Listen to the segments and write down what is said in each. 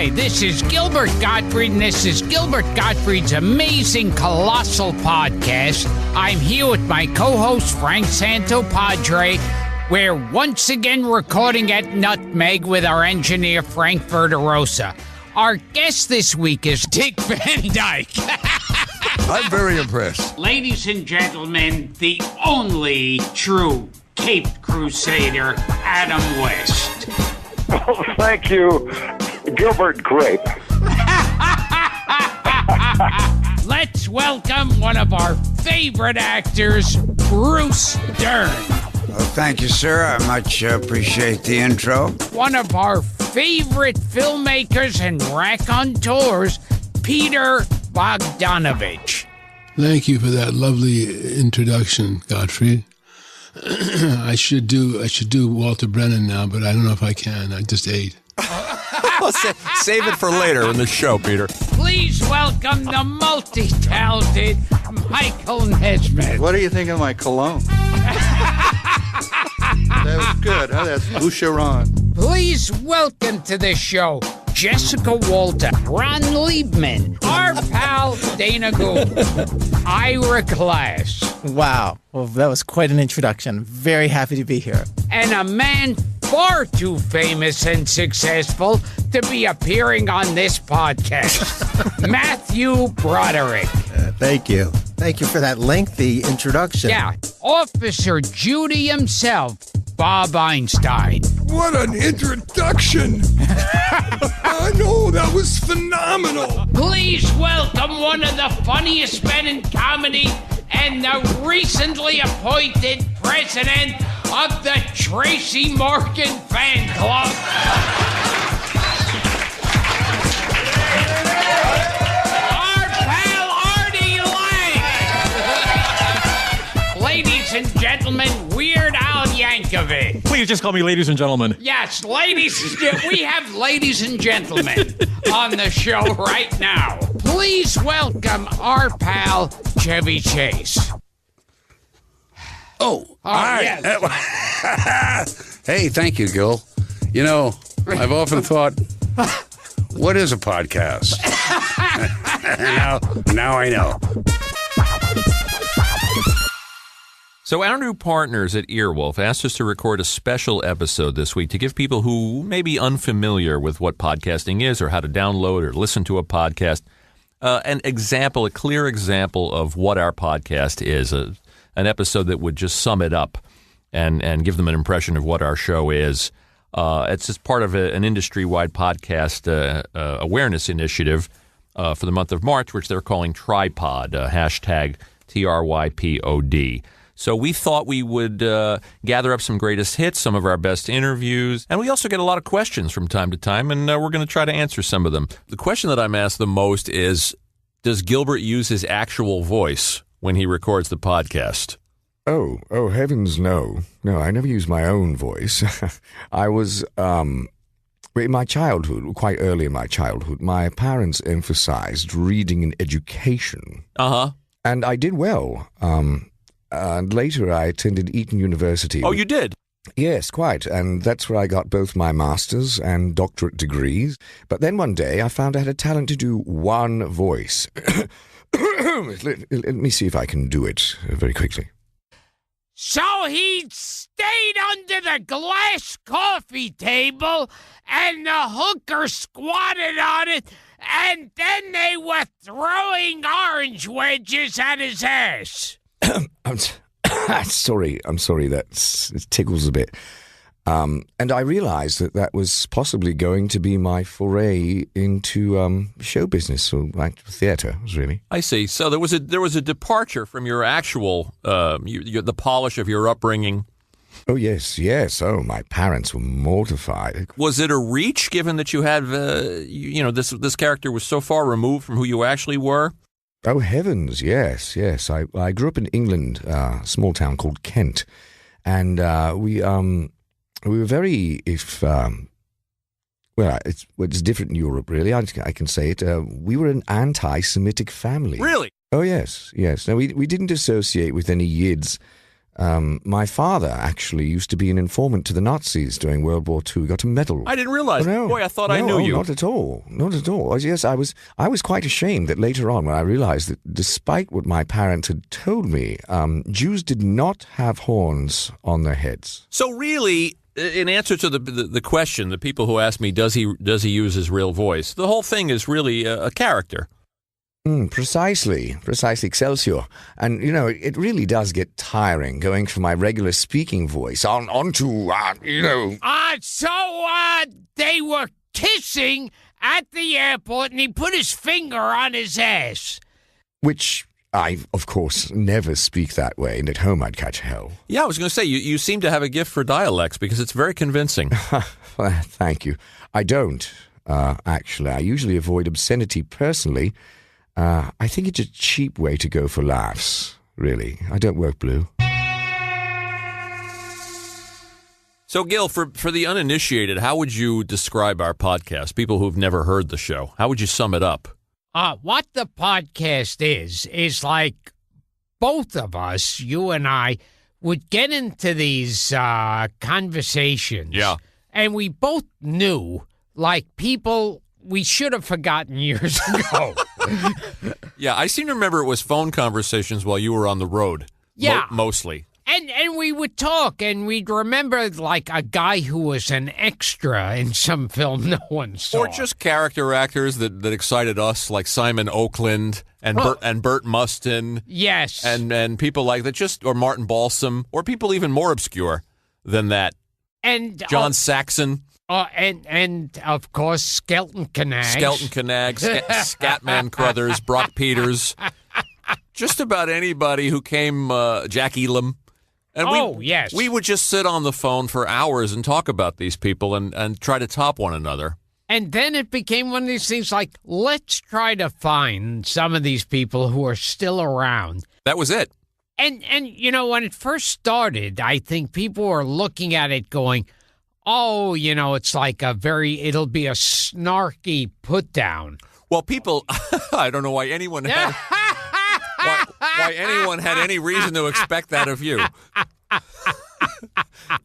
Hi, this is Gilbert Gottfrieds, and this is Gilbert Gottfrieds' amazing Colossal podcast. I'm here with my co-host, Frank Santopadre. We're once again recording at Nutmeg with our engineer, Frank Verderosa. Our guest this week is Dick Van Dyke. I'm very impressed. Ladies and gentlemen, the only true Caped Crusader, Adam West. Oh, thank you, Gilbert Grape. Let's welcome one of our favorite actors, Bruce Dern. Well, thank you, sir. I much appreciate the intro. One of our favorite filmmakers and raconteurs, Peter Bogdanovich. Thank you for that lovely introduction, Gottfried. I should do Walter Brennan now, but I don't know if I can. I just ate. Well, save it for later in the show, Peter. Please welcome the multi-talented Michael Nesmith. What do you think of my cologne? That was good. Huh? That's Boucheron. Please welcome to the show Jessica Walter, Ron Liebman, our pal Dana Gould, Ira Glass. Wow. Well, that was quite an introduction. Very happy to be here. And a man far too famous and successful to be appearing on this podcast, Matthew Broderick. Thank you. Thank you for that lengthy introduction. Yeah, Officer Judy himself, Bob Einstein. What an introduction! I know, that was phenomenal. Please welcome one of the funniest men in comedy and the recently appointed president of the Tracy Morgan Fan Club. Our pal Artie Lang. Ladies and gentlemen, Weird Al Yankovic. Please just call me ladies and gentlemen. Yes, we have ladies and gentlemen on the show right now. Please welcome our pal, Chevy Chase. Oh, hi. Yes. Hey, thank you, Gil. You know, I've often thought, what is a podcast? now I know. So our new partners at Earwolf asked us to record a special episode this week to give people who may be unfamiliar with what podcasting is or how to download or listen to a podcast a clear example of what our podcast is, an episode that would just sum it up and give them an impression of what our show is. It's just part of an industry-wide podcast awareness initiative for the month of March, which they're calling Tripod, hashtag TRYPOD. So we thought we would gather up some greatest hits, some of our best interviews, and we also get a lot of questions from time to time, and we're going to try to answer some of them. The question that I'm asked the most is, does Gilbert use his actual voice when he records the podcast? Oh, heavens, no. No, I never use my own voice. I was, in my childhood, quite early in my childhood, my parents emphasized reading and education. Uh-huh. And I did well. And later I attended Eton University. Oh, you did? Yes, quite. And that's where I got both my master's and doctorate degrees. But then one day I found I had a talent to do one voice. Let me see if I can do it very quickly. So he stayed under the glass coffee table and the hooker squatted on it, and then they were throwing orange wedges at his ass. I'm sorry. It tickles a bit. And I realized that was possibly going to be my foray into show business, or like theater, really. I see. So there was a departure from your actual the polish of your upbringing. Oh yes. Oh, my parents were mortified. Was it a reach, given that you had this character was so far removed from who you actually were? Oh heavens, yes. I grew up in England, a small town called Kent, and we were very, it's different in Europe, really. I can say it. We were an anti-Semitic family. Really? Oh yes. No, we didn't associate with any Yids My father actually used to be an informant to the Nazis during World War II. He got a medal. I didn't realize. Oh, no. Boy, I thought I knew you. Not at all. Not at all. Yes, I was quite ashamed that later on when I realized that despite what my parents had told me, Jews did not have horns on their heads. So really, in answer to the question, the people who ask me, does he use his real voice? The whole thing is really a character. Precisely, Excelsior. And, it really does get tiring going from my regular speaking voice on to, So they were kissing at the airport, and he put his finger on his ass. Which I, of course, never speak that way, and at home I'd catch hell. Yeah, I was going to say, you seem to have a gift for dialects because it's very convincing. Well, thank you. I don't, actually. I usually avoid obscenity personally. I think it's a cheap way to go for laughs, really. I don't work blue. So, Gil, for the uninitiated, how would you describe our podcast, people who've never heard the show? How would you sum it up? What the podcast is like both of us, you and I, would get into these conversations. Yeah. And we both knew, like, people we should have forgotten years ago. Yeah, I seem to remember it was phone conversations while you were on the road. Yeah. Mostly. And we would talk, and we'd remember, like, a guy who was an extra in some film no one saw. Or just character actors that excited us, like Simon Oakland and Burt Mustin. Yes. And people like that, or Martin Balsam, or people even more obscure than that. And John Saxon. And of course, Skelton Canag, Scatman Crothers, Brock Peters, just about anybody who came, Jack Elam. And yes. We would just sit on the phone for hours and talk about these people and try to top one another. And then it became one of these things like, let's try to find some of these people who are still around. That was it. And when it first started, I think people were looking at it going, oh, it's like it'll be a snarky put down. Well, people, I don't know why anyone had, why anyone had any reason to expect that of you.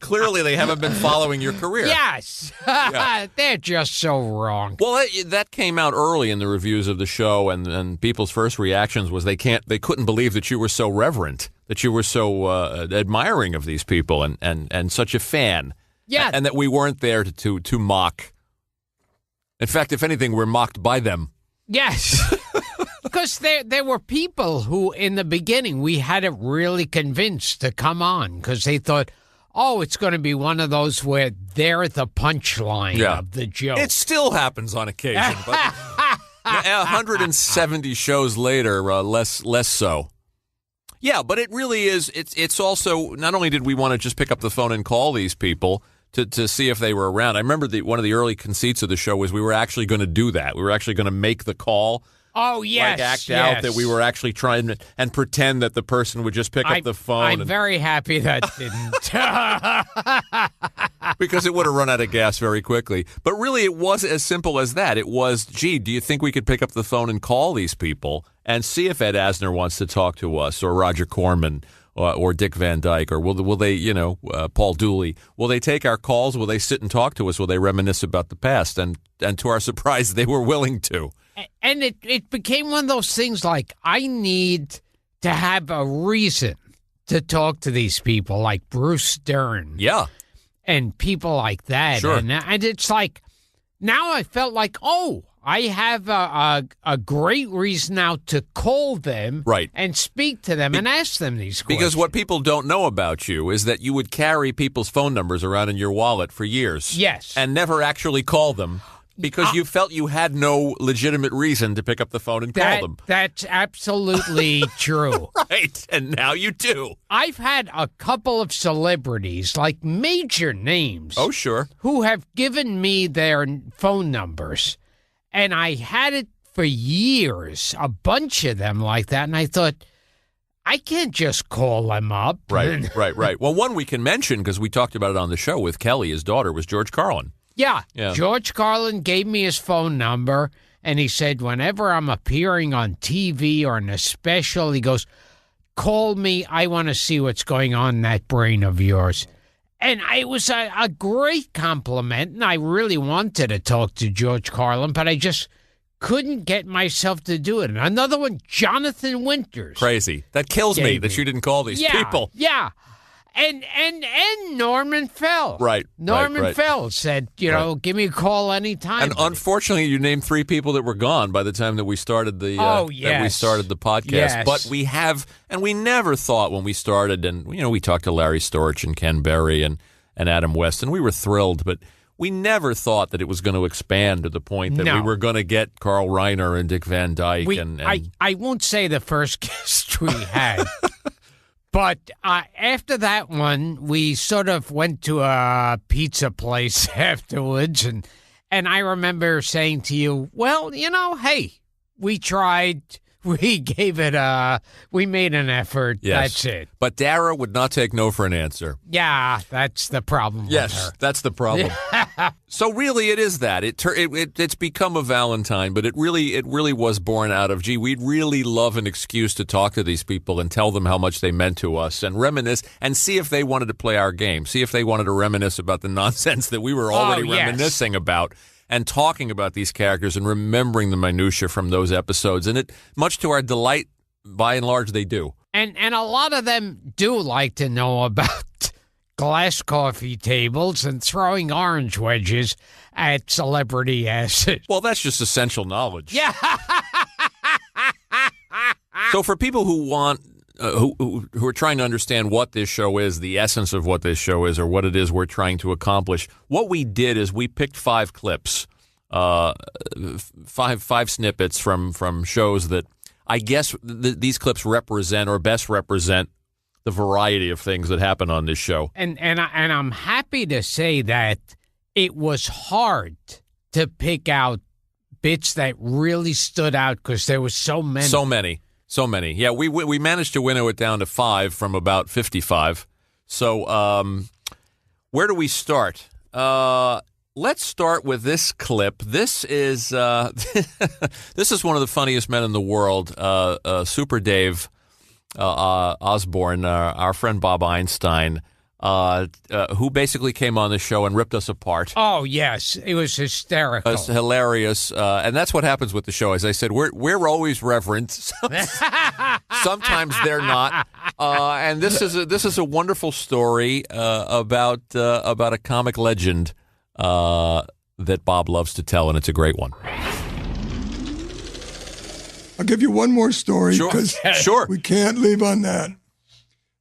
Clearly, they haven't been following your career. Yes. Yeah. They're just so wrong. Well, that came out early in the reviews of the show, and people's first reactions was they couldn't believe that you were so reverent, that you were so admiring of these people and such a fan. Yeah. And that we weren't there to mock. In fact, if anything, we're mocked by them. Yes. Because there were people who, in the beginning, we had it really convinced to come on because they thought, oh, it's going to be one of those where they're the punchline of the joke. It still happens on occasion, but 170 shows later, less so. Yeah, but it really is. It's also, not only did we want to just pick up the phone and call these people to see if they were around. I remember one of the early conceits of the show was we were actually going to do that. We were actually going to make the call. Oh, yes. Act out that we were actually trying and pretend that the person would just pick up the phone. I'm very happy that didn't. Because it would have run out of gas very quickly. But really, it wasn't as simple as that. It was, gee, do you think we could pick up the phone and call these people and see if Ed Asner wants to talk to us, or Roger Corman, or Dick Van Dyke, or will they, Paul Dooley? Will they take our calls? Will they sit and talk to us? Will they reminisce about the past? And to our surprise, they were willing to. And it became one of those things like, I need to have a reason to talk to these people, like Bruce Dern. Yeah. And people like that. Sure. And it's like, now I felt like, I have a great reason now to call them and speak to them and ask them these questions. Because what people don't know about you is that you would carry people's phone numbers around in your wallet for years. Yes. And never actually call them because you felt you had no legitimate reason to pick up the phone and call them. That's absolutely true. Right. And now you do. I've had a couple of celebrities, like major names. Oh, sure. Who have given me their phone numbers. And I had it for years, a bunch of them like that. And I thought, I can't just call them up. Right. Well, one we can mention, because we talked about it on the show with Kelly, his daughter, was George Carlin. Yeah. George Carlin gave me his phone number, and he said, whenever I'm appearing on TV or in a special, he goes, call me. I want to see what's going on in that brain of yours. And it was a great compliment, and I really wanted to talk to George Carlin, but I just couldn't get myself to do it. And another one, Jonathan Winters. Crazy. That kills me that you didn't call these people. Yeah. And Norman Fell. Right. Norman Fell said, give me a call anytime. And unfortunately, you named 3 people that were gone by the time that we started the that we started the podcast. Yes. But we have, and we never thought when we started, and we talked to Larry Storch and Ken Berry and Adam West, and we were thrilled, but we never thought that it was going to expand to the point that we were going to get Carl Reiner and Dick Van Dyke. I won't say the first guest we had. But after that one, we sort of went to a pizza place afterwards, and I remember saying to you, well, hey, we tried, we gave it we made an effort, that's it. But Dara would not take no for an answer. Yeah, that's the problem with her. That's the problem. So really it is that. It's become a Valentine, but it really was born out of, we'd really love an excuse to talk to these people and tell them how much they meant to us and reminisce and see if they wanted to play our game, see if they wanted to reminisce about the nonsense that we were already reminiscing about. And talking about these characters and remembering the minutia from those episodes. And it, much to our delight, by and large, they do. And a lot of them do like to know about glass coffee tables and throwing orange wedges at celebrity asses. Well, that's just essential knowledge. Yeah. So for people who want... who are trying to understand what this show is, the essence of what this show is, or what it is we're trying to accomplish, what we did is we picked 5 clips, five snippets from shows that I guess these clips represent or best represent the variety of things that happen on this show. And I'm happy to say that it was hard to pick out bits that really stood out because there was so many. So many. Yeah, we managed to winnow it down to 5 from about 55. So where do we start? Let's start with this clip. This is this is one of the funniest men in the world, Super Dave Osborne, our friend Bob Einstein, who basically came on the show and ripped us apart. Oh, yes. It was hysterical. It's hilarious. And that's what happens with the show. As I said, we're always reverent. Sometimes they're not. And this is a wonderful story about a comic legend that Bob loves to tell, and it's a great one. I'll give you one more story because we can't leave on that.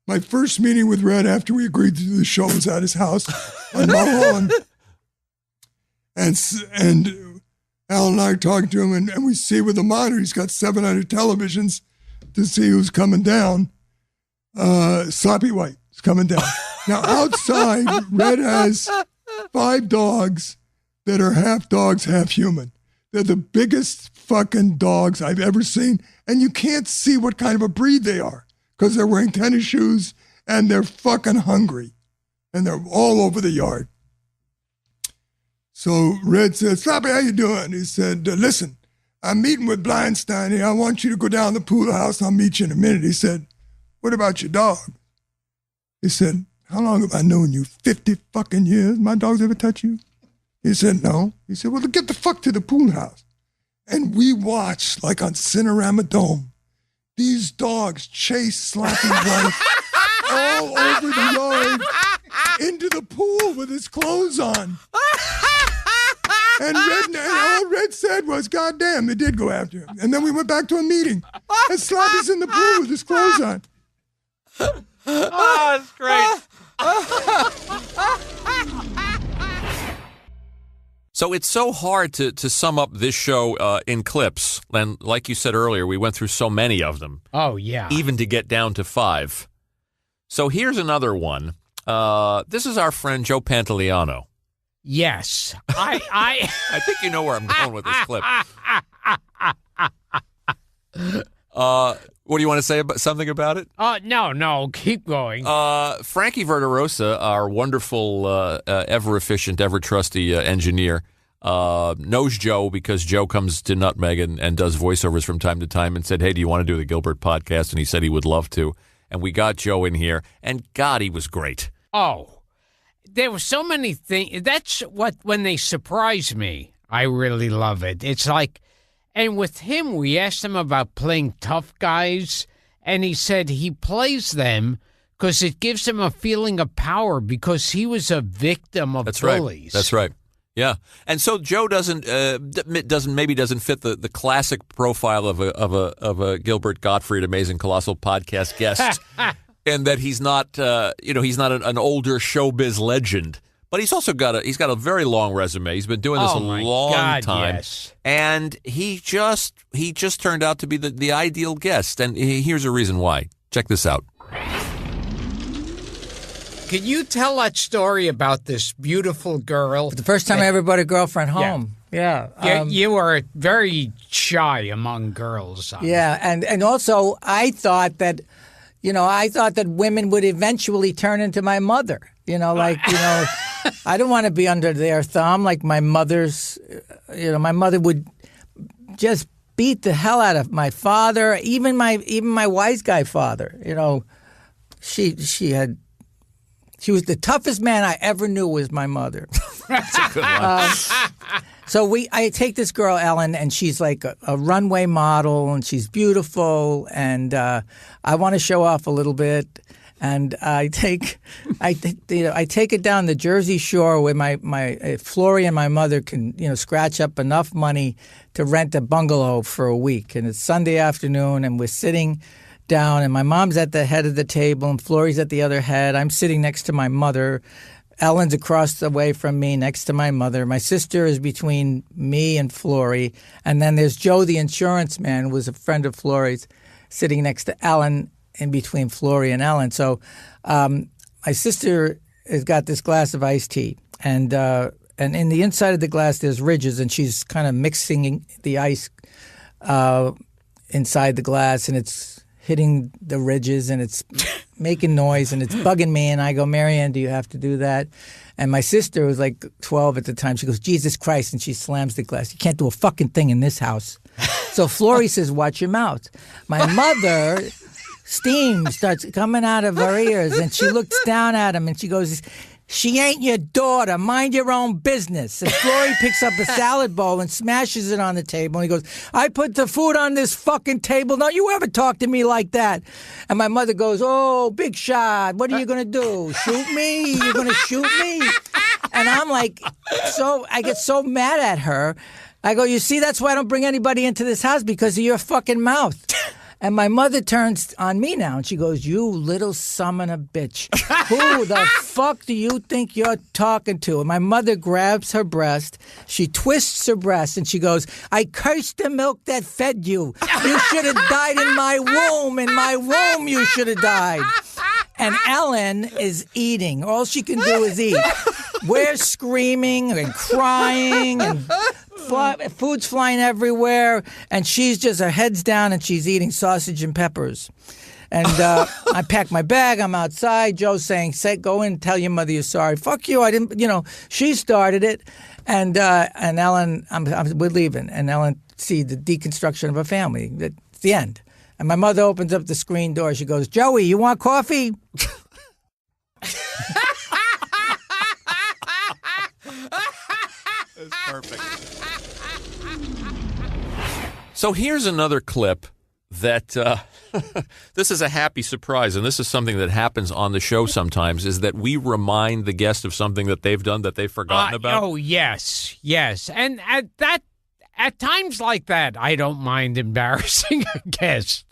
My first meeting with Red after we agreed to do the show was at his house on Mulholland. And Al and I are talking to him, and we see with the monitor, he's got 700 televisions to see who's coming down. Sloppy White is coming down. Now, outside, Red has 5 dogs that are half dogs, half human. They're the biggest fucking dogs I've ever seen, and you can't see what kind of a breed they are. Because they're wearing tennis shoes and they're fucking hungry. And they're all over the yard. So Red said, Sloppy, how you doing? He said, listen, I'm meeting with Blindstein here. I want you to go down to the pool house. I'll meet you in a minute. He said, what about your dog? He said, how long have I known you? 50 fucking years? My dog's ever touched you? He said, no. He said, well, get the fuck to the pool house. And we watched, like on Cinerama Dome, these dogs chase Sloppy White all over the yard into the pool with his clothes on. And all Red said was, God damn, they did go after him. And then we went back to a meeting. And Sloppy's in the pool with his clothes on. Oh, that's great. So it's so hard to sum up this show in clips. And like you said earlier, we went through so many of them. Oh, yeah. Even to get down to 5. So here's another one. This is our friend Joe Pantoliano. Yes. I think you know where I'm going with this clip. What do you want to say about something about it? No, keep going. Frankie Verderosa, our wonderful, ever efficient, ever trusty engineer, knows Joe because Joe comes to Nutmeg and does voiceovers from time to time and said, hey, do you want to do the Gilbert podcast? And he said he would love to. And we got Joe in here, and God, he was great. Oh, there were so many things. That's what, when they surprise me, I really love it. It's like, and with him, we asked him about playing tough guys, and he said he plays them because it gives him a feeling of power because he was a victim of bullies. Right. That's right. Yeah, and so Joe doesn't fit the classic profile of a Gilbert Gottfried Amazing Colossal podcast guest, and that he's not he's not an older showbiz legend, but he's also got a very long resume. He's been doing this a long time, yes. And he just turned out to be the ideal guest, and here's a reason why. Check this out. Can you tell that story about this beautiful girl? The first time I ever brought a girlfriend home. Yeah. You were very shy among girls. Yeah, and also I thought that women would eventually turn into my mother. I don't want to be under their thumb like my mother's. My mother would just beat the hell out of my father, even my wise guy father. She was the toughest man I ever knew was my mother. That's a good one. So I take this girl, Ellen, and she's like a runway model, and she's beautiful, and I want to show off a little bit. And I take it down the Jersey Shore where my Flory and my mother can scratch up enough money to rent a bungalow for a week. And it's Sunday afternoon, and we're sitting down, and my mom's at the head of the table, and Flory's at the other head. I'm sitting next to my mother. Ellen's across the way from me, next to my mother. My sister is between me and Flory, and then there's Joe, the insurance man, who was a friend of Flory's, sitting next to Ellen, in between Flory and Ellen. So my sister has got this glass of iced tea, and in the inside of the glass there's ridges, and she's kind of mixing the ice inside the glass, and it's hitting the ridges, and it's making noise, and it's bugging me. And I go, Marianne, do you have to do that? And my sister was like 12 at the time. She goes, Jesus Christ, and she slams the glass. You can't do a fucking thing in this house. So Flory says, watch your mouth. My mother, steam starts coming out of her ears, and she looks down at him, and she goes, she ain't your daughter. Mind your own business. And Flory picks up a salad bowl and smashes it on the table. And he goes, I put the food on this fucking table. Don't you ever talk to me like that. And my mother goes, oh, big shot. What are you going to do? Shoot me? You're going to shoot me? And I'm like, I get so mad at her. I go, you see, that's why I don't bring anybody into this house, because of your fucking mouth. And my mother turns on me now, and she goes, you little son of a bitch. Who the fuck do you think you're talking to? And my mother grabs her breast. She twists her breast, and she goes, I cursed the milk that fed you. You should have died in my womb. In my womb, you should have died. And Ellen is eating. All she can do is eat. We're screaming and crying, and food's flying everywhere, and she's just, her head's down, and she's eating sausage and peppers. And I pack my bag. I'm outside. Joe's saying, go in and tell your mother you're sorry. Fuck you. I didn't, she started it. And Ellen, we're leaving. And Ellen see the deconstruction of her family. It's the end. And my mother opens up the screen door. She goes, Joey, you want coffee? That's perfect. So here's another clip that this is a happy surprise, and this is something that happens on the show sometimes, is that we remind the guest of something that they've done that they've forgotten about. Oh, yes. And at times like that, I don't mind embarrassing a guest.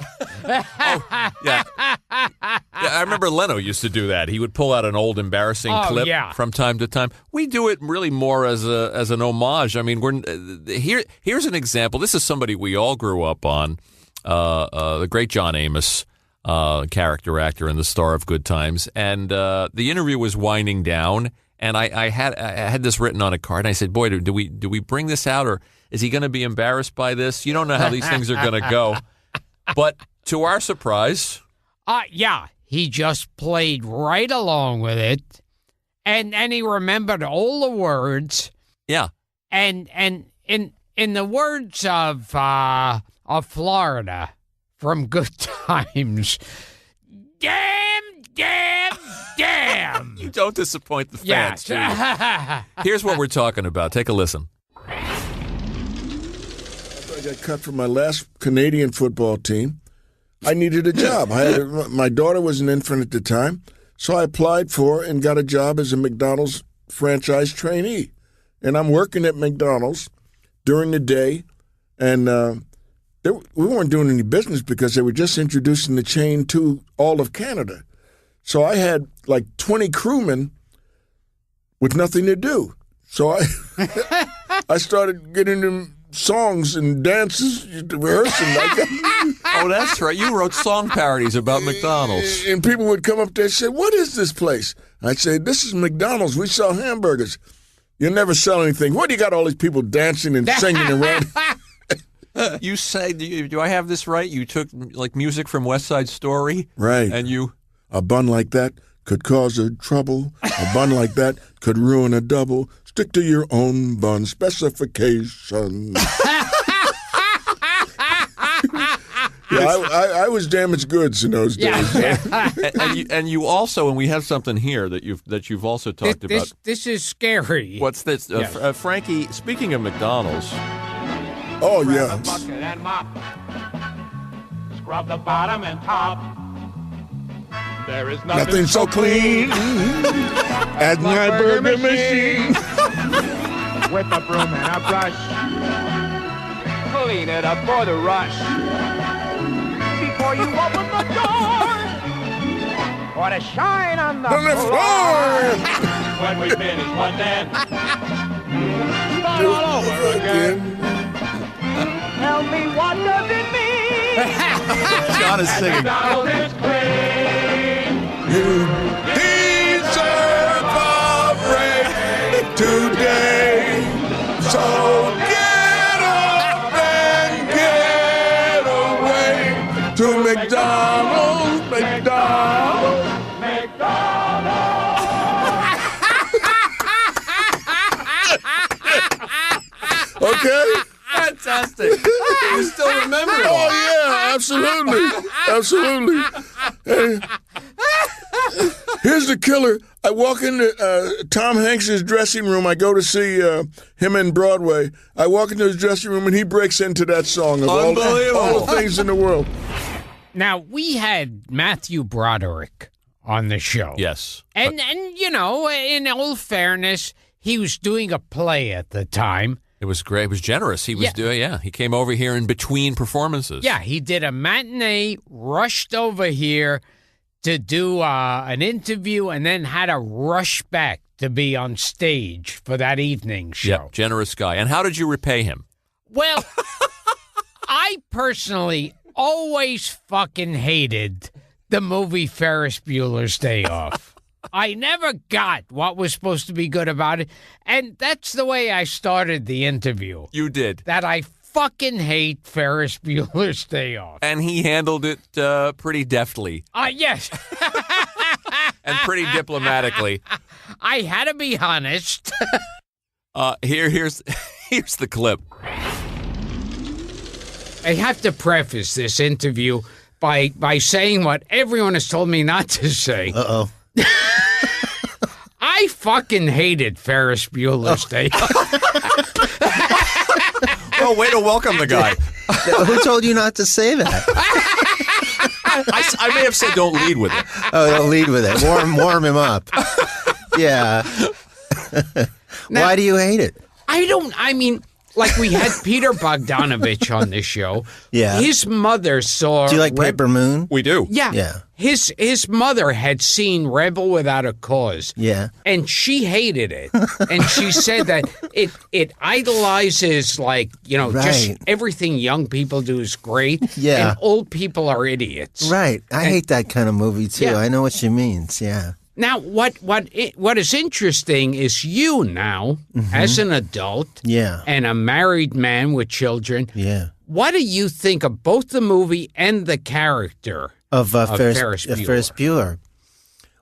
Yeah, I remember Leno used to do that. He would pull out an old embarrassing clip from time to time. We do it really more as an homage. I mean, here's an example. This is somebody we all grew up on. The great John Amos, character actor and the star of Good Times. And the interview was winding down, and I had this written on a card, and I said, boy, do we bring this out, or is he going to be embarrassed by this? You don't know how these things are going to go. But to our surprise... he just played right along with it, and he remembered all the words. Yeah. And in the words of Florida from Good Times, damn. You don't disappoint the fans, Yes. do you? Here's what we're talking about. Take a listen. I got cut from my last Canadian football team. I needed a job. My daughter was an infant at the time, so I applied for and got a job as a McDonald's franchise trainee. And I'm working at McDonald's during the day, and we weren't doing any business because they were just introducing the chain to all of Canada. So I had like 20 crewmen with nothing to do. So I started getting them songs and dances, rehearsing. Oh, that's right. You wrote song parodies about McDonald's. And people would come up there and say, "What is this place?" I'd say, "This is McDonald's. We sell hamburgers." "You'll never sell anything. What do you got all these people dancing and singing around?" You say, do I have this right? You took like music from West Side Story? Right. And you... A bun like that could cause a trouble. A bun like that could ruin a double. Stick to your own bun specifications. I was damaged goods in those days. Yeah. and you also, and we have something here that you've also talked about. This is scary. What's this? Yes. Frankie, speaking of McDonald's. Oh, yeah. Grab a bucket and mop. Scrub the bottom and top. There is Nothing so clean as my burger machine. With a broom and a brush. Clean it up for the rush. Before you open the door. Or to shine on the floor. When we finish one then. Start all over again. Tell me what does it mean? John is singing. McDonald's is clean. You deserve a break today. So get up and get away to McDonald's, McDonald's. Okay? Fantastic. You still remember it all. Oh, yeah, absolutely. Hey, here's the killer. I walk into Tom Hanks' dressing room. I go to see him in Broadway. I walk into his dressing room, and he breaks into that song of all the things in the world. Now, we had Matthew Broderick on the show. Yes. And you know, in all fairness, he was doing a play at the time. It was great. It was generous. He was he came over here in between performances. Yeah, he did a matinee, rushed over here to do an interview, and then had to rush back to be on stage for that evening show. Yeah, generous guy. And how did you repay him? Well, I personally always fucking hated the movie Ferris Bueller's Day Off. I never got what was supposed to be good about it, and that's the way I started the interview. You did. That I fucking hate Ferris Bueller's Day Off. And he handled it pretty deftly. Yes. And pretty diplomatically. I had to be honest. Here's the clip. I have to preface this interview by saying what everyone has told me not to say. Uh-oh. I fucking hated Ferris Bueller's Day Off. Oh, way to welcome the guy. Who told you not to say that? I may have said don't lead with it. Oh, don't lead with it. Warm him up. Yeah. Now, why do you hate it? Like we had Peter Bogdanovich on this show. Yeah. His mother saw... Do you like Paper Moon? We do. Yeah. Yeah. His mother had seen Rebel Without a Cause. Yeah. And she hated it. And she said that it idolizes, like, just everything young people do is great. Yeah. And old people are idiots. Right. I hate that kind of movie, too. Yeah. I know what she means. Yeah. Now, what is interesting is you now, as an adult and a married man with children, what do you think of both the movie and the character of Ferris Bueller? Ferris Bueller?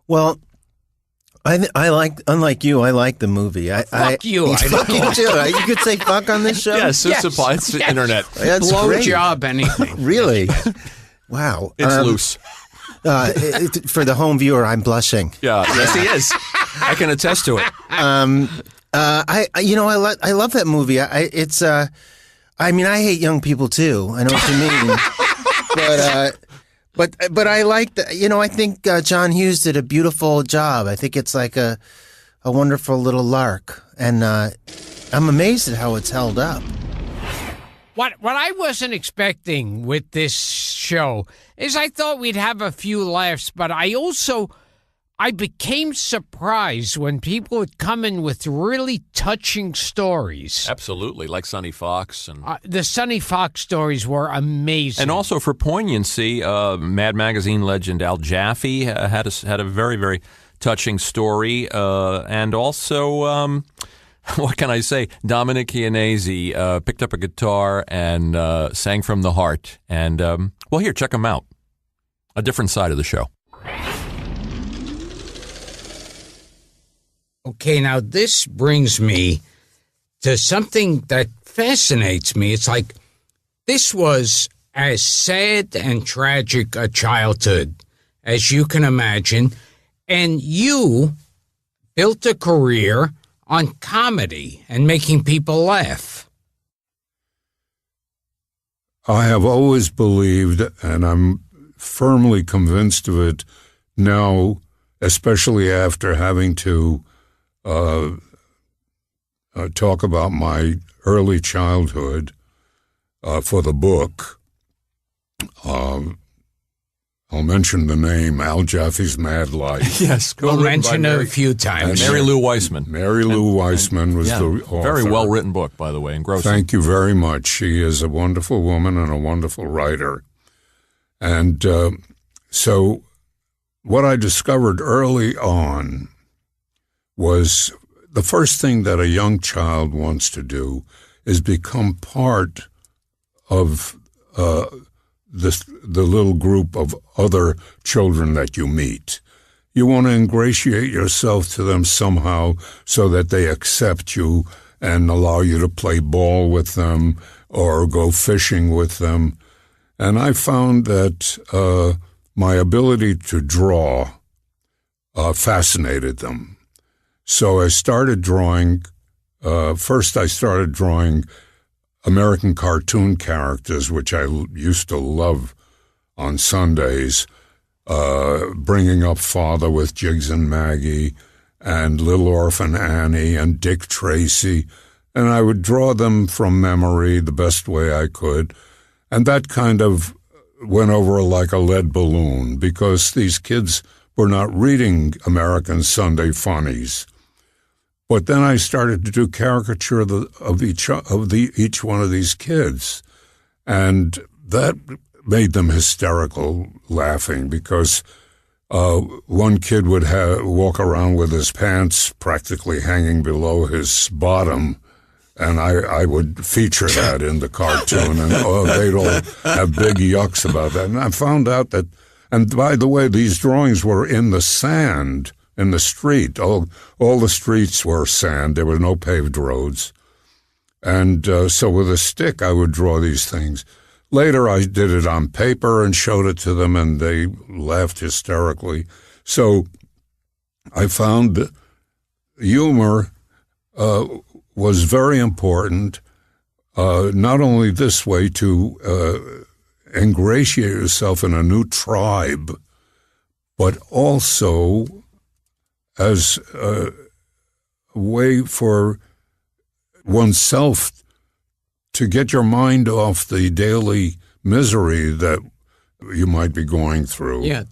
Well, I like, unlike you, I like the movie. Fuck you. Fuck you too. You could say fuck on this show? Yes, it's the internet. That's blow great. job, anything. Really? Wow. It's loose. For the home viewer, I'm blushing. Yeah, yes, he is. I can attest to it. I love that movie. I hate young people too. I know what you mean. But I like that. I think John Hughes did a beautiful job. I think it's like a wonderful little lark, and I'm amazed at how it's held up. What I wasn't expecting with this show is I thought we'd have a few laughs, but I became surprised when people would come in with really touching stories. Absolutely, like Sonny Fox. And the Sonny Fox stories were amazing. And also for poignancy, Mad Magazine legend Al Jaffe had a very, very touching story. And also, what can I say? Dominic Chianese picked up a guitar and sang from the heart. And, here, check him out. A different side of the show. Okay, now this brings me to something that fascinates me. It's like this was as sad and tragic a childhood as you can imagine, and you built a career on comedy and making people laugh. I have always believed, and I'm firmly convinced of it now, especially after having to talk about my early childhood for the book. I'll mention the name, Al Jaffe's Mad Life. Yes, we'll mention it a few times. And Mary Lou Weissman. Mary Lou Weissman was the author. Very well-written book, by the way, engrossing. Thank you very much. She is a wonderful woman and a wonderful writer. And so what I discovered early on was the first thing that a young child wants to do is become part of the little group of other children that you meet. You want to ingratiate yourself to them somehow so that they accept you and allow you to play ball with them or go fishing with them. And I found that my ability to draw fascinated them. So I started drawing, first I started drawing American cartoon characters, which I used to love on Sundays, Bringing Up Father with Jiggs and Maggie, and Little Orphan Annie, and Dick Tracy, and I would draw them from memory the best way I could, and that kind of went over like a lead balloon, because these kids were not reading American Sunday funnies. But then I started to do caricature of each one of these kids, and that made them hysterical laughing, because one kid would walk around with his pants practically hanging below his bottom, and I would feature that in the cartoon, and they'd all have big yucks about that. And I found out that, and by the way, these drawings were in the sand, in the street. All the streets were sand. There were no paved roads. And so with a stick, I would draw these things. Later, I did it on paper and showed it to them, and they laughed hysterically. So I found that humor was very important, not only this way to ingratiate yourself in a new tribe, but also as a way for oneself to get your mind off the daily misery that you might be going through. Yeah.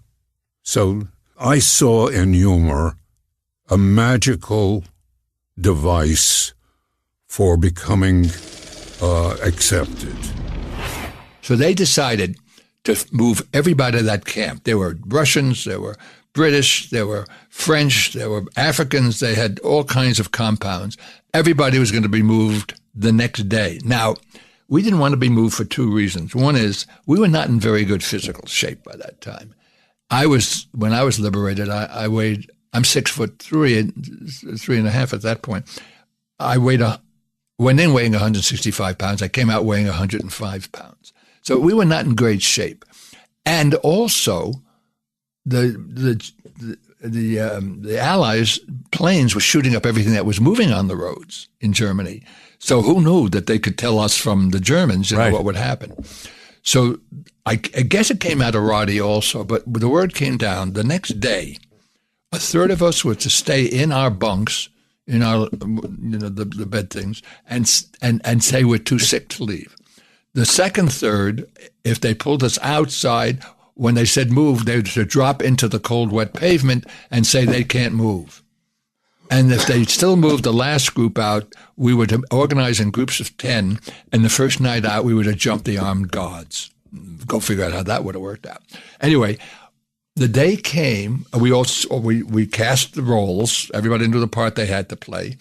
So I saw in humor a magical device for becoming accepted. So they decided to move everybody to that camp. There were Russians, there were British, there were French, there were Africans. They had all kinds of compounds. Everybody was going to be moved the next day. Now, we didn't want to be moved for two reasons. One is we were not in very good physical shape by that time. When I was liberated, I weighed I'm 6'3", 3.5 at that point. I went in weighing 165 pounds. I came out weighing 105 pounds. So we were not in great shape. And also, the Allies' planes were shooting up everything that was moving on the roads in Germany. So who knew that they could tell us from the Germans what would happen? So I guess it came out of Roddy also, but the word came down the next day. A third of us were to stay in our bunks, in our the bed things, and say we're too sick to leave. The second third, if they pulled us outside, when they said move, they were to drop into the cold, wet pavement and say they can't move. And if they still moved the last group out, we were to organize in groups of 10, and the first night out, we were to jump the armed guards. Go figure out how that would have worked out. Anyway, the day came, we cast the roles, everybody knew the part they had to play,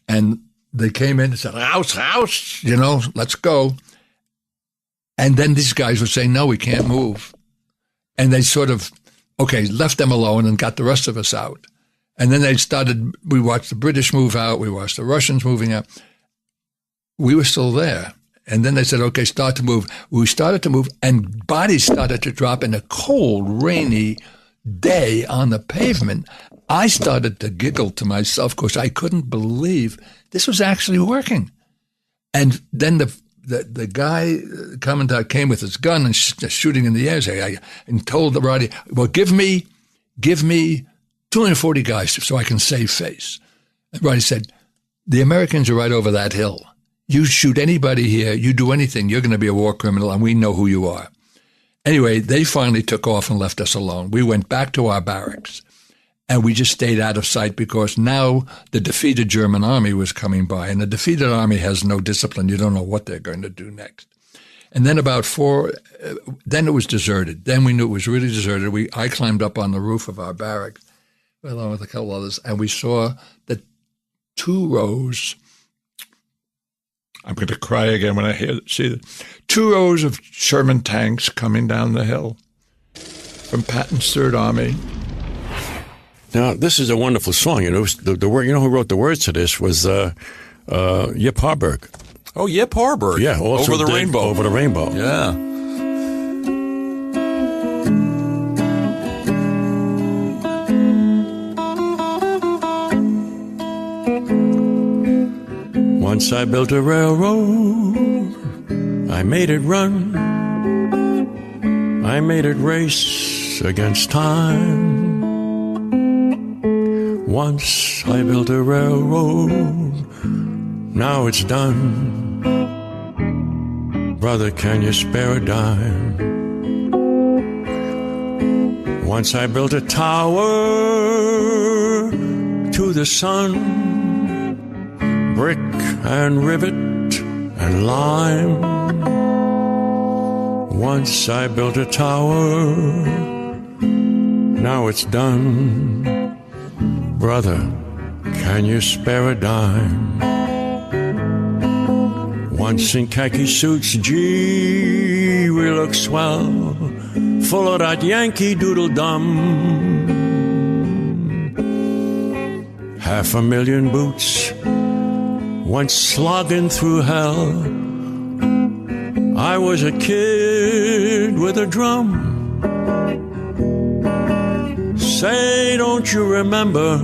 and they came in and said, house, let's go. And then these guys were saying, no, we can't move. And they sort of, left them alone and got the rest of us out. And then we watched the British move out, we watched the Russians moving out. We were still there. And then they said, okay, start to move. We started to move, and bodies started to drop in a cold, rainy day on the pavement. I started to giggle to myself because I couldn't believe this was actually working. And then the guy, commandant, came with his gun and shooting in the air and told the Roddy, well, give me 240 guys so I can save face. And Roddy said, the Americans are right over that hill. You shoot anybody here, you do anything, you're going to be a war criminal, and we know who you are. Anyway, they finally took off and left us alone. We went back to our barracks, and we just stayed out of sight because now the defeated German army was coming by, and the defeated army has no discipline. You don't know what they're going to do next. And then then it was deserted. Then we knew it was really deserted. I climbed up on the roof of our barracks, along with a couple others, and we saw the 2 rows. I'm going to cry again when I see it. 2 rows of Sherman tanks coming down the hill from Patton's Third Army. Now, this is a wonderful song. The word. You know who wrote the words to this was Yip Harburg. Oh, Yip Harburg. Yeah, also Over the Rainbow. Over the Rainbow. Yeah. Once I built a railroad, I made it run, I made it race against time. Once I built a railroad, now it's done. Brother, can you spare a dime? Once I built a tower to the sun, brick and rivet and lime. Once I built a tower, now it's done. Brother, can you spare a dime? Once in khaki suits, gee, we look swell, full of that Yankee doodle-dum. 500,000 boots went slogging through hell. I was a kid with a drum. Say, don't you remember?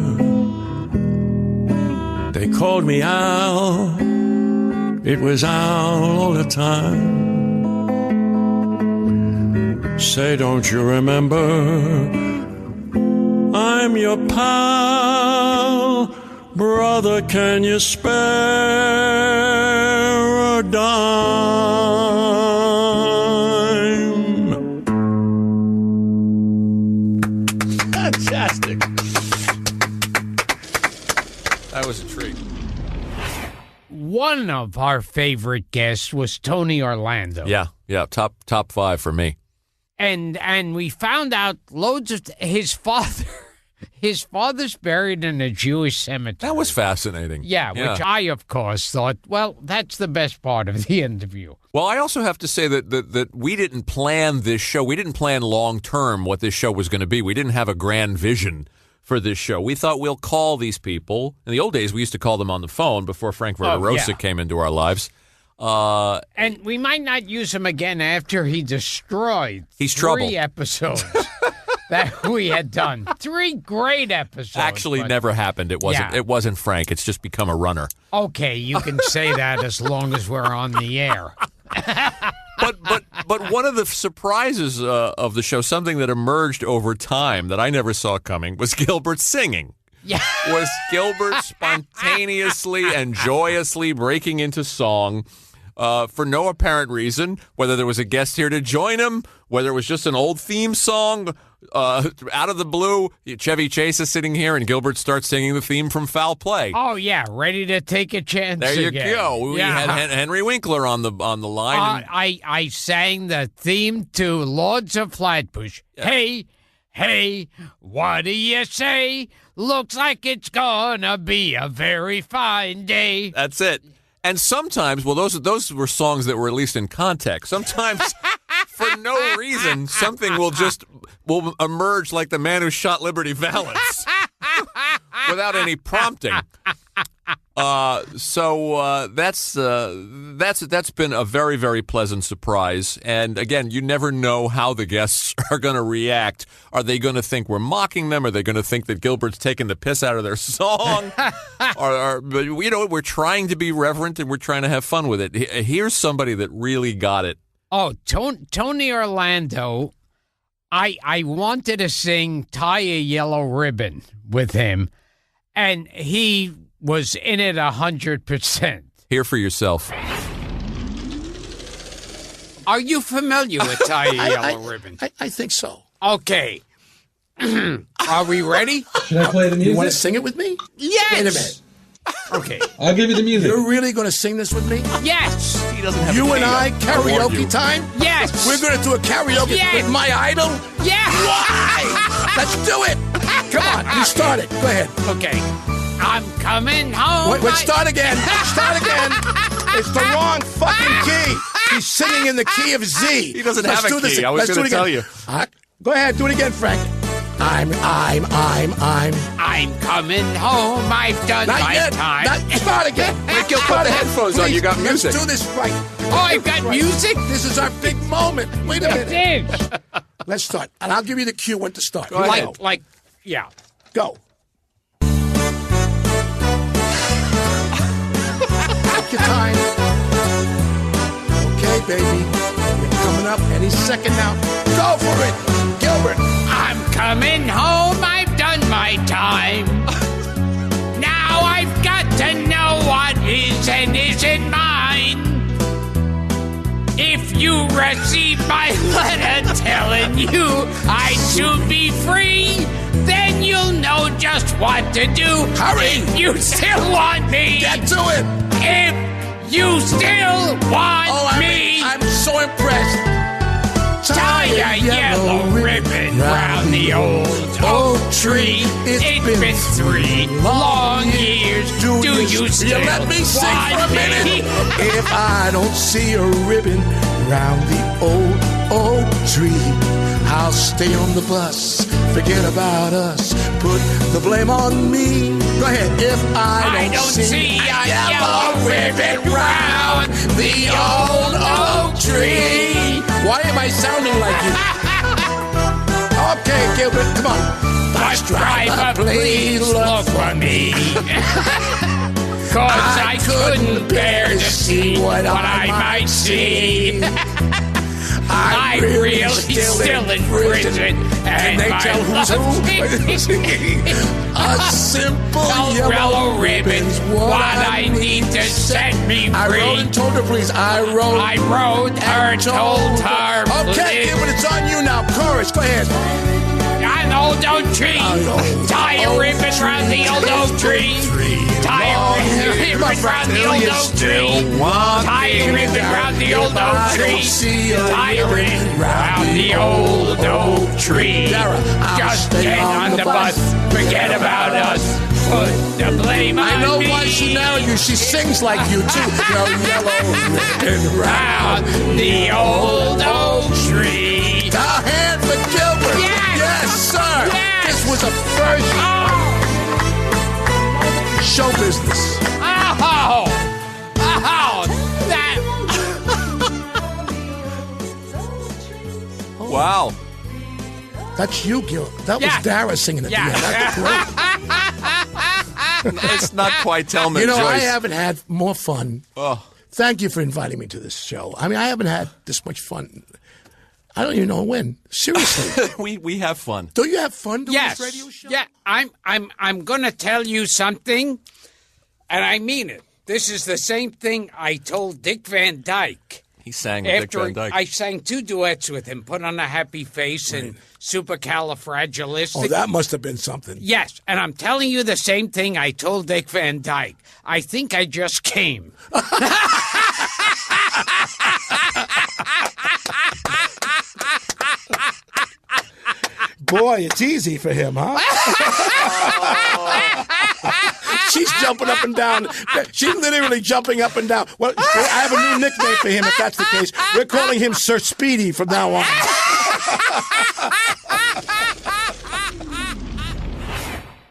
They called me Al. It was Al all the time. Say, don't you remember? I'm your pal. Brother, can you spare a dime? Fantastic. That was a treat. One of our favorite guests was Tony Orlando. Yeah, top 5 for me. And we found out loads of his father his father's buried in a Jewish cemetery. That was fascinating. Yeah, which I, of course, thought, well, that's the best part of the interview. Well, I also have to say that we didn't plan this show. We didn't plan long-term what this show was going to be. We didn't have a grand vision for this show. We thought we'll call these people. In the old days, we used to call them on the phone before Frank Verderosa came into our lives. And we might not use him again after he destroyed He's 3 trouble. episodes that we had done. 3 great episodes. Actually, never happened. It wasn't. Yeah. It wasn't Frank. It's just become a runner. Okay, you can say that as long as we're on the air. But one of the surprises of the show, something that emerged over time that I never saw coming, was Gilbert singing. Yeah. Was Gilbert spontaneously and joyously breaking into song for no apparent reason, whether there was a guest here to join him, whether it was just an old theme song out of the blue. Chevy Chase is sitting here, and Gilbert starts singing the theme from Foul Play. Oh, yeah, ready to take a chance There you again. go. We had Henry Winkler on the line. I sang the theme to Lords of Flatbush. Yeah. Hey, what do you say? Looks like it's gonna be a very fine day. That's it. And sometimes, well, those were songs that were at least in context. Sometimes, for no reason, something will emerge like The Man Who Shot Liberty Valance without any prompting. So that's been a very, very pleasant surprise. And again, you never know how the guests are going to react. Are they going to think we're mocking them? Are they going to think that Gilbert's taking the piss out of their song? But you know, we're trying to be reverent and we're trying to have fun with it. Here's somebody that really got it. Oh, Tony Orlando. I wanted to sing "Tie a Yellow Ribbon" with him, and he was in it 100%. Hear for yourself. Are you familiar with Tie a Yellow Ribbon? I think so. Okay. Are we ready? Should I play the music? You want to sing it with me? Yes. Wait a minute. Okay. I'll give you the music. You're really going to sing this with me? Yes. He doesn't have You a and I, karaoke time? Yes. We're going to do a karaoke with my idol? Yeah. Why? Let's do it. Come on, you start it. Go ahead. Okay. I'm coming home. Wait, start again. Start again. It's the wrong fucking key. He's singing in the key of Z. He doesn't have a key. I was going to tell you. Go ahead, do it again, Frank. I'm coming home. I've done Not my yet. time. Start again. Rick, you'll put the headphones on. You got music. Let's do this right. Oh, I've got music? This is our big moment. Wait a minute. It is. Let's start. And I'll give you the cue when to start. Go ahead. Yeah. Go. Take your time. Okay, baby. You're coming up any second now. Go for it, Gilbert. I'm coming home. I've done my time. Now I've got to know what is and isn't mine. If you receive my letter telling you I'd soon be free, then you'll know just what to do. Hurry! If you still want me. Get to it! If you still want me. I'm so impressed. Tie a yellow ribbon round the old oak tree. It's been 3 long years. Do you still let me sing for a want minute? me? If I don't see a ribbon round the old oak tree, I'll stay on the bus. Forget about us. Put the blame on me. Go ahead. If I don't see a yellow ribbon round the old oak tree. Why am I sounding like you? Okay, Gilbert, come on. Bus driver, please look for me. 'Cause I couldn't bear to see what I might see. I'm really still in prison, and they my tell who's who? A simple yellow ribbon's what I need to set me free. I wrote and told her, please. I wrote her, told her, Okay, please. Gilbert, it's on you now. Chorus, go ahead. An old oak tree, tie a ribbon round the old oak tree. Tie a ribbon ribbon round the old oak tree. Tie a ribbon round the old oak tree. Tie a ribbon round the old oak tree. Just get on the bus, forget about us. Put the blame on me. I know why she married you. She sings like you, too. Your yellow ribbon round the old oak tree. A hand for Gilbert. Yes, sir. Yes. This was a first show business. Oh, that. Wow. That's you, Gilbert. That was Dara singing at the end. That's great. It's not quite Thelma You know, Joyce. I haven't had more fun. Oh. Thank you for inviting me to this show. I mean, I haven't had this much fun. I don't even know when. Seriously. we have fun. Do you have fun doing Yes. this radio show? Yeah, I'm going to tell you something, and I mean it. This is the same thing I told Dick Van Dyke. He sang with Dick After Van Dyke. I sang 2 duets with him, Put on a Happy Face and Supercalifragilistic. Oh, that must have been something. Yes, and I'm telling you the same thing I told Dick Van Dyke. I think I just came. Boy, it's easy for him, huh? She's jumping up and down. She's literally jumping up and down. Well, I have a new nickname for him, if that's the case. We're calling him Sir Speedy from now on.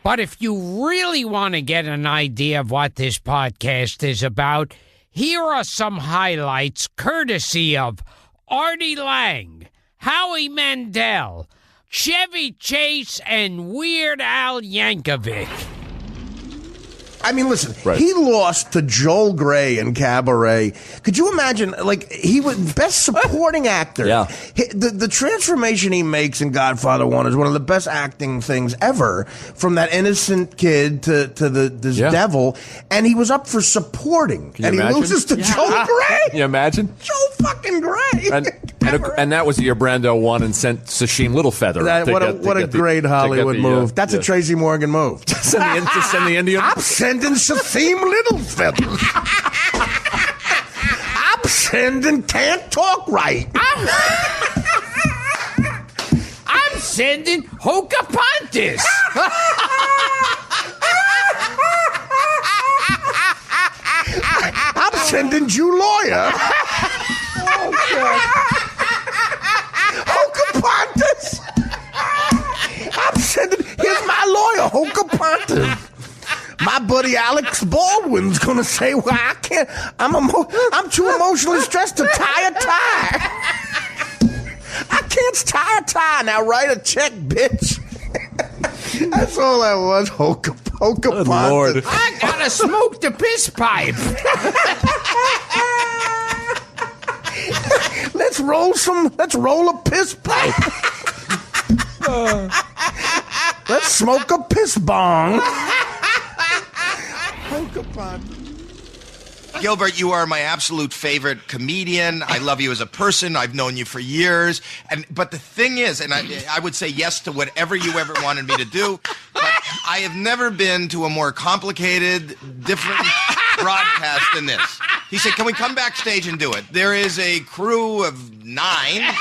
But if you really want to get an idea of what this podcast is about, here are some highlights courtesy of Artie Lang, Howie Mandel, Chevy Chase, and Weird Al Yankovic. I mean, listen, Right. he lost to Joel Grey in Cabaret. Could you imagine, like, he was best supporting actor. Yeah. The transformation he makes in Godfather 1 is one of the best acting things ever, from that innocent kid to this devil, and he was up for supporting, Can you and he imagine? loses to Joel Grey. Can you imagine? Joel fucking Grey. And that was the year Brando won and sent Sashim Littlefeather. What a great Hollywood move. That's a Tracy Morgan move. To send the Indian. I'm sending Shathim Littlefeather. I'm sending Can't Talk Right. I'm sending Hokapontis. I'm sending Jew Lawyer. Hokapontis. I'm sending. Here's my lawyer, Hokapontis. My buddy Alex Baldwin's gonna say, "Well, I can't. I'm too emotionally stressed to tie a tie. I can't tie a tie. Now write a check, bitch." That's all that was. Hokapontis. Lord. I gotta smoke the piss pipe. Let's roll a piss pipe. Let's smoke a piss bong. Gilbert, you are my absolute favorite comedian. I love you as a person. I've known you for years. But the thing is, and I would say yes to whatever you ever wanted me to do, but I have never been to a more complicated, different broadcast than this. He said, "Can we come backstage and do it?" There is a crew of 9.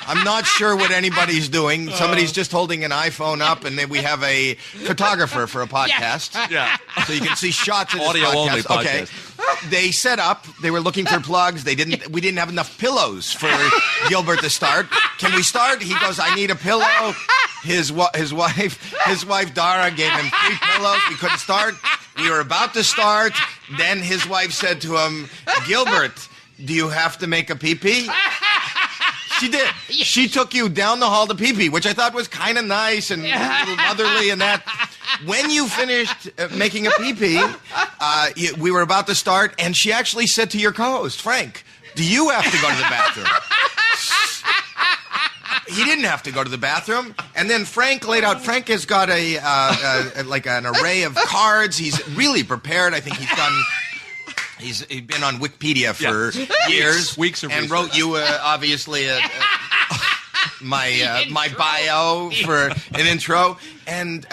I'm not sure what anybody's doing. Somebody's just holding an iPhone up, and then we have a photographer for a podcast. Yeah. So you can see shots of this Audio podcast. only podcast. Okay. They set up. They were looking for plugs. We didn't have enough pillows for Gilbert to start. Can we start? He goes, "I need a pillow." His wife Dara gave him 3 pillows. We couldn't start. We were about to start. Then his wife said to him, "Gilbert, do you have to make a pee-pee?" She did. She took you down the hall to pee-pee, which I thought was kind of nice and a little motherly and that. When you finished making a pee-pee, we were about to start, and she actually said to your co-host, "Frank, do you have to go to the bathroom?" He didn't have to go to the bathroom. And then Frank laid out. Frank has got like an array of cards. He's really prepared. I think he's been on Wikipedia for years. Weeks of and research. wrote you obviously my bio for an intro. And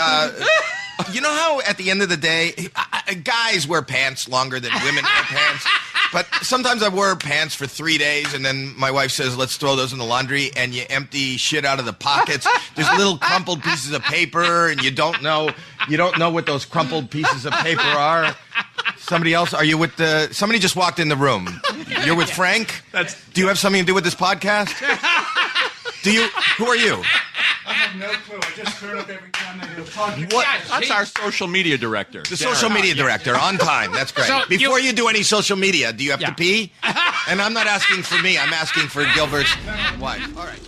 You know how at the end of the day, guys wear pants longer than women wear pants? But sometimes I wear pants for 3 days, and then my wife says, let's throw those in the laundry, and you empty shit out of the pockets. There's little crumpled pieces of paper, and you don't know what those crumpled pieces of paper are. Somebody else? Are you with somebody just walked in the room. You're with Frank? Do you have something to do with this podcast? Who are you? I have no clue. I just turn up every time they do a podcast. What? That's our social media director. The social media director, on time. That's great. So Before you do any social media, do you have to pee? And I'm not asking for me. I'm asking for Gilbert's wife. All right.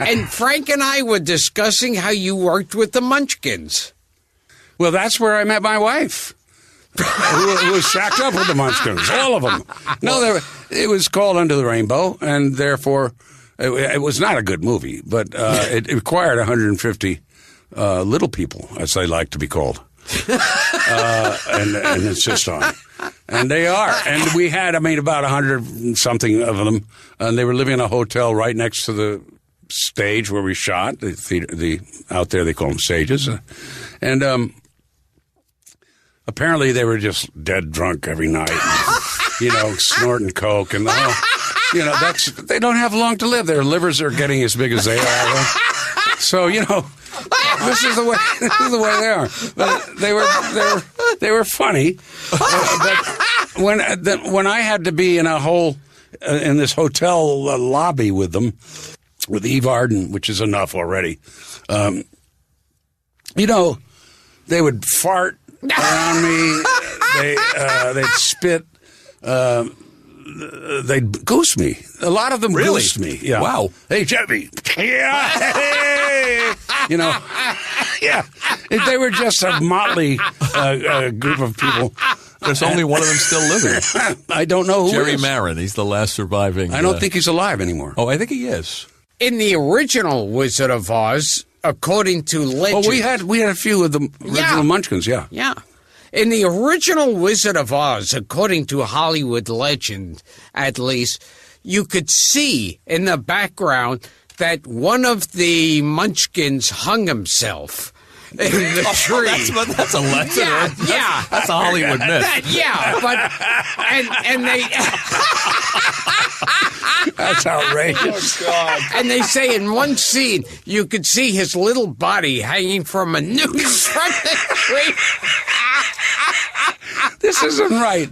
And Frank and I were discussing how you worked with the Munchkins. Well, that's where I met my wife, who was shacked up with the Munchkins, all of them. No, it was called Under the Rainbow, and therefore it was not a good movie, but it required 150 little people, as they like to be called, and insist on. And they are. And we had, about 100-something of them, and they were living in a hotel right next to the stage where we shot. Out there they call them stages. And apparently they were just dead drunk every night, snorting coke and they don't have long to live. Their livers are getting as big as they are. So this is the way they are. But they were funny. But when I had to be in in this hotel lobby with them, with Eve Arden, which is enough already, they would fart around me. They'd spit. They'd goose me. A lot of them goosed me. Yeah. Wow. Hey, Jeffy. Yeah. Hey. Yeah. They were just a motley group of people. There's only one of them still living. I don't know who Jerry is. Marin. He's the last surviving. I don't think he's alive anymore. Oh, I think he is. In the original Wizard of Oz, according to legend... Oh, we had a few of the original Munchkins, yeah. Yeah. In the original Wizard of Oz, according to Hollywood legend, at least, you could see in the background that one of the Munchkins hung himself in the tree. That's a legend. Yeah, that's a Hollywood myth. But and they that's outrageous. Oh, God. And they say in one scene you could see his little body hanging from a noose from the tree. This isn't right.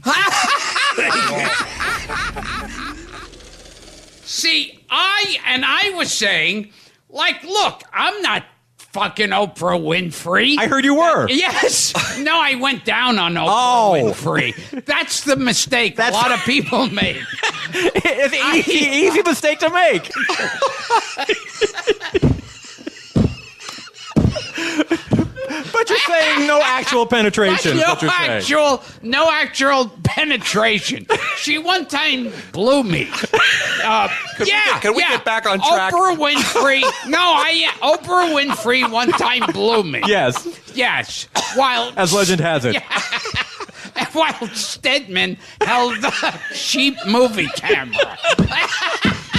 See, I was saying, look, I'm not fucking Oprah Winfrey. I heard you were. Yes. No, I went down on Oprah Winfrey. That's the mistake a lot of people made. It's an easy mistake to make. But you're saying no actual penetration. No actual penetration. She one time blew me. Can we get back on track? Oprah Winfrey. Oprah Winfrey one time blew me. Yes. While as legend has it. While Stedman held the cheap movie camera.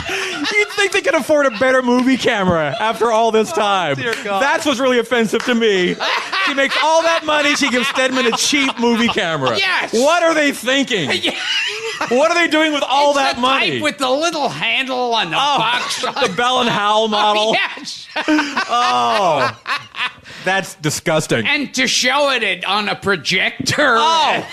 You'd think they could afford a better movie camera after all this time. Dear God. That's what's really offensive to me. She makes all that money, she gives Stedman a cheap movie camera. Yes. What are they thinking? What are they doing with all that money? Type with the little handle on the box. The Bell and Howell model. Yes. Oh. That's disgusting. And to show it on a projector. Oh.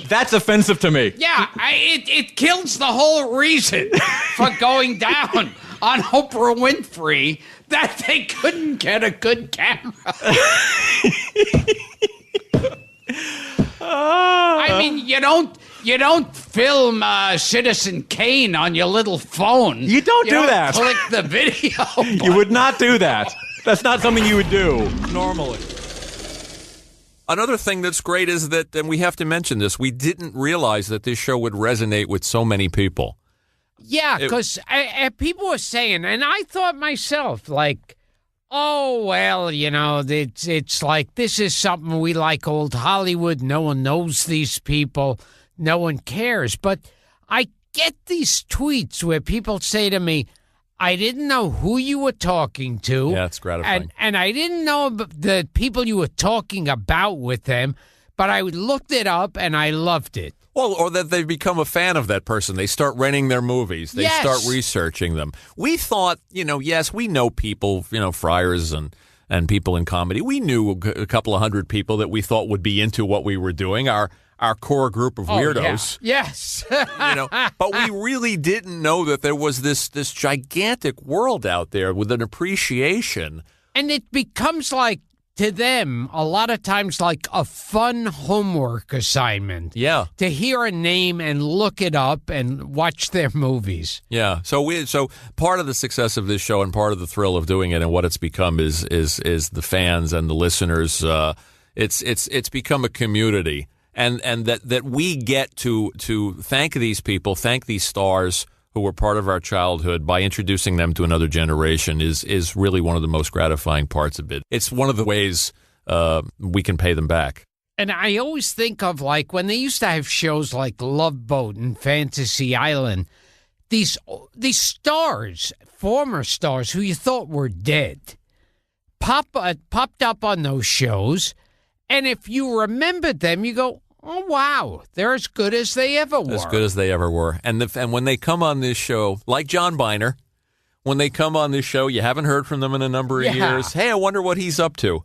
That's offensive to me. Yeah, it kills the whole reason for going down on Oprah Winfrey that they couldn't get a good camera. I mean, you don't film Citizen Kane on your little phone. You don't do that. Click the video. You would not do that. That's not something you would do normally. Another thing that's great is that, and we have to mention this, we didn't realize that this show would resonate with so many people. Yeah, because people were saying, and I thought myself, oh, well, it's like this is something we like old Hollywood. No one knows these people. No one cares. But I get these tweets where people say to me, I didn't know who you were talking to. Yeah, it's gratifying. And I didn't know the people you were talking about with them, but I looked it up and I loved it. Well, or that they've become a fan of that person. They start renting their movies. They start researching them. We thought, yes, we know people, friars and people in comedy. We knew a couple of hundred people that we thought would be into what we were doing. Our core group of weirdos. Yeah. Yes. But we really didn't know that there was this gigantic world out there with an appreciation. And it becomes like, to them, a lot of times like a fun homework assignment. Yeah. To hear a name and look it up and watch their movies. Yeah. So part of the success of this show and part of the thrill of doing it and what it's become is the fans and the listeners. It's become a community. And that we get to thank these people, thank these stars who were part of our childhood by introducing them to another generation is really one of the most gratifying parts of it. It's one of the ways we can pay them back. And I always think of like when they used to have shows like Love Boat and Fantasy Island, these stars, former stars who you thought were dead, popped up on those shows. And if you remembered them, you go, oh, wow, they're as good as they ever were. As good as they ever were. And when they come on this show, like John Biner, when they come on this show, you haven't heard from them in a number of years. Hey, I wonder what he's up to.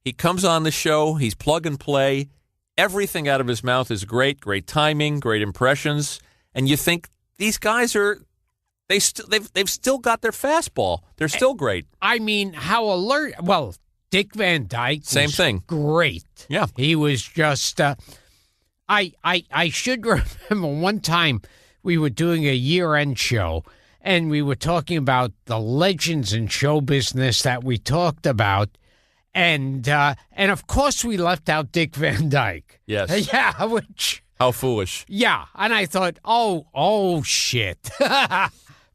He comes on the show, he's plug and play. Everything out of his mouth is great timing, great impressions. And you think these guys they've still got their fastball. They're still great. I mean, how alert. Well, Dick Van Dyke Same thing. Great. Yeah. He was just I should remember one time we were doing a year-end show, and we were talking about the legends in show business that we talked about, and of course we left out Dick Van Dyke. Yes. Yeah, which... How foolish. Yeah, and I thought, oh, shit.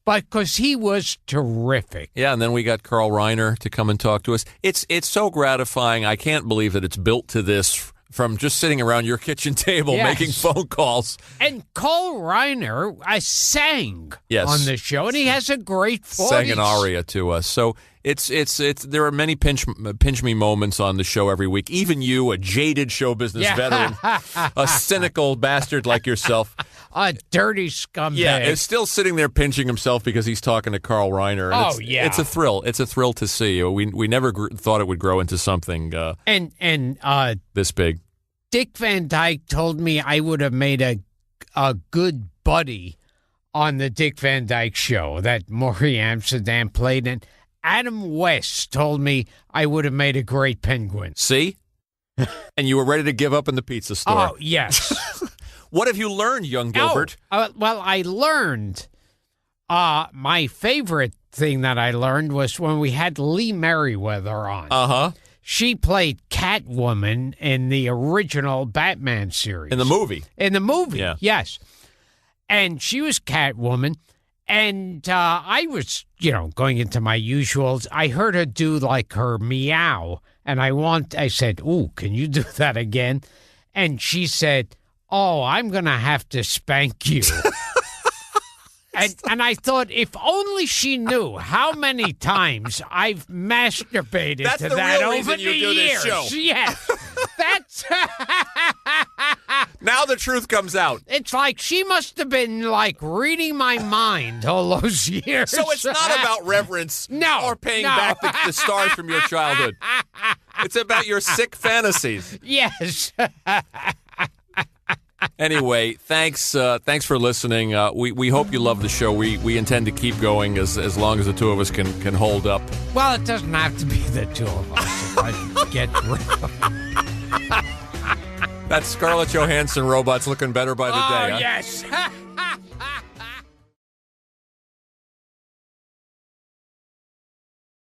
But because he was terrific. Yeah, and then we got Carl Reiner to come and talk to us. It's so gratifying. I can't believe that it's built to this from just sitting around your kitchen table making phone calls. And Carl Reiner, I sang on the show, and he has a great voice. Sang an aria to us. So it's there are many pinch me moments on the show every week. Even you, a jaded show business veteran, a cynical bastard like yourself. A dirty scumbag. Yeah, is still sitting there pinching himself because he's talking to Carl Reiner. And it's a thrill. It's a thrill to see. We never thought it would grow into something this big. Dick Van Dyke told me I would have made a good buddy on the Dick Van Dyke Show that Maury Amsterdam played in. Adam West told me I would have made a great penguin. See? And you were ready to give up in the pizza store. Oh, yes. What have you learned, young Gilbert? Well, I learned my favorite thing that I learned was when we had Lee Merriweather on. Uh-huh. She played Catwoman in the original Batman series. In the movie? In the movie, yes. And she was Catwoman. And I was, going into my usuals. I heard her do like her meow. And I said, ooh, can you do that again? And she said, oh, I'm going to have to spank you. And I thought, if only she knew how many times I've masturbated to that over the years. Yes. That's now the truth comes out. It's like she must have been like reading my mind all those years. So it's not about reverence or paying back the stars from your childhood. It's about your sick fantasies. Yes. Anyway, thanks for listening. We hope you love the show. We intend to keep going as long as the two of us can hold up. Well, it doesn't have to be the two of us. If I get That's Scarlett Johansson robots looking better by the day. Yes.